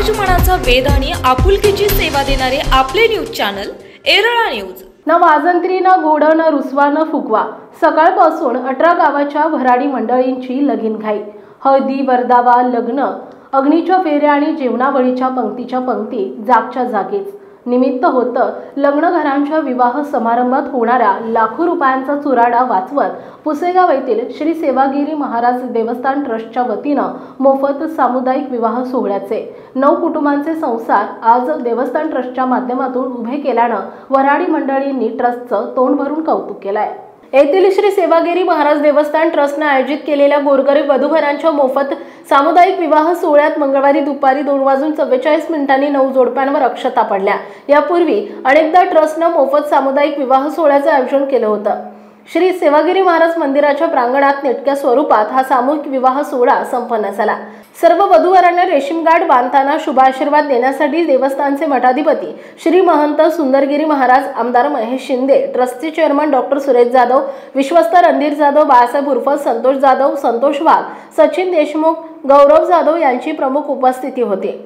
समाज मनाचा वेध आणि आपुलकीची सेवा देणारे आपले न्यूज चॅनल एरळा न्यूज। न वाजंत्री न घोड न रुसवा न फुगवा, सकाळपासून 18 गावाच्या भराडी मंडळींची लगीनघाई। हळदी, वरदावा, लग्न, अग्नीच्या फेऱ्या आणि जेवणावळीच्या पंक्तीच्या पंक्ती जागच्या जागीच। निमित्त होतं लग्न घरांच्या विवाह समारंभात होणाऱ्या लाखो रुपयांचा चुराडा वाचवत पुसेगाव येथील श्री सेवागिरी महाराज देवस्थान ट्रस्टच्या वतीनं मोफत सामुदायिक विवाह सोहळ्याचे 9 कुटुंबांचे संसार आज देवस्थान ट्रस्टच्या माध्यमातून उभे केल्यानं वराडी मंडळींनी ट्रस्टचं तोंड भरून कौतुक केलंय। येथील श्री सेवागिरी महाराज देवस्थान ट्रस्टने आयोजित केलेल्या गोरगरीब वधूवरांच्या मोफत सामुदायिक विवाह सोहळ्यात मंगळवारी दुपारी 2:44 9 जोडप्यांवर अक्षता पडल्या। यापूर्वी अनेकदा ट्रस्टने मोफत सामुदायिक विवाह सोहळ्याचे आयोजन केले होतं। श्री सेवागिरी महाराज मंदिराच्या प्रांगणात नेटक्या स्वरूपात हा सामूहिक विवाह सोहळा संपन्न झाला। सर्व वधूवरांना रेशीम गाठ बांधताना शुभाशीर्वाद देण्यासाठी देवस्थानचे मठाधिपती श्री महंत सुंदरगिरी महाराज, आमदार महेश शिंदे, ट्रस्टचे चेअरमन डॉक्टर सुरेश जाधव, विश्वस्त रणधीर जाधव, बाळासाहेब उर्फ संतोष जाधव, संतोष वाघ, सचिन देशमुख, गौरव जाधव यांची प्रमुख उपस्थिती होती।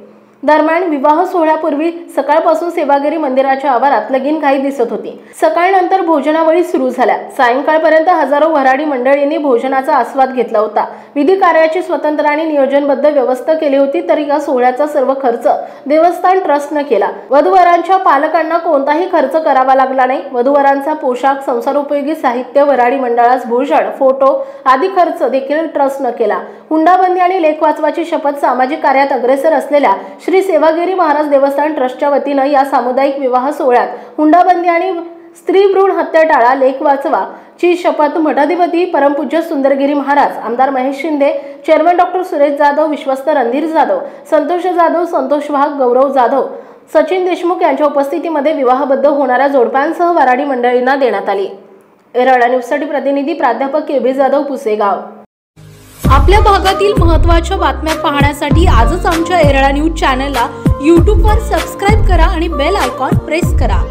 दरम्यान विवाह सोहळ्यापूर्वी सकाळपासून सेवागिरी मंदिराच्या आवारात लगीनघाई दिसत होती। सकाळनंतर भोजनावळी सुरू झाल्या। सायंकाळपर्यंत हजारो वराडी मंडळींनी भोजनाचा आस्वाद घेतला होता। विधी कार्याची स्वतंत्र आणि नियोजनबद्ध व्यवस्था केली होती, तर या सोहळ्याचा सर्व खर्च देवस्थान ट्रस्टने केला। वधूवरांच्या पालकांना कोणताही खर्च करावा लागला नाही। वधूवरांचा पोशाख, संसारोपयोगी साहित्य, वराडी मंडळास भूषण, फोटो आदी खर्च देखील ट्रस्टने केला। हुंडाबंदी आणि लेख वाचवाची शपथ सामाजिक कार्यात अग्रेसर असलेल्या श्री सेवागिरी महाराज देवस्थान ट्रस्टच्या वतीने या सामुदायिक विवाह सोहळ्यात हुंडाबंदी आणि स्त्री भ्रूण हत्या टाळा, लेख वाचवा ची शपथ मठाधिपती परमपूज्य सुंदरगिरी महाराज, आमदार महेश शिंदे, चेअरमन डॉक्टर सुरेश जाधव, विश्वस्त रणधीर जाधव, संतोष जाधव, संतोष वाघ, गौरव जाधव, सचिन देशमुख यांच्या उपस्थितीमध्ये विवाहबद्ध होणाऱ्या जोडप्यांसह वराडी मंडळींना देण्यात आली। एरळा न्यूजसाठी प्रतिनिधी प्राध्यापक के.बी. जाधव, पुसेगाव। आपल्या भागातील महत्त्वाच्या बातम्या पाहण्यासाठी आजच आमच्या एरळा न्यूज चॅनलला YouTube वर सबस्क्राइब करा आणि बेल आयकॉन प्रेस करा।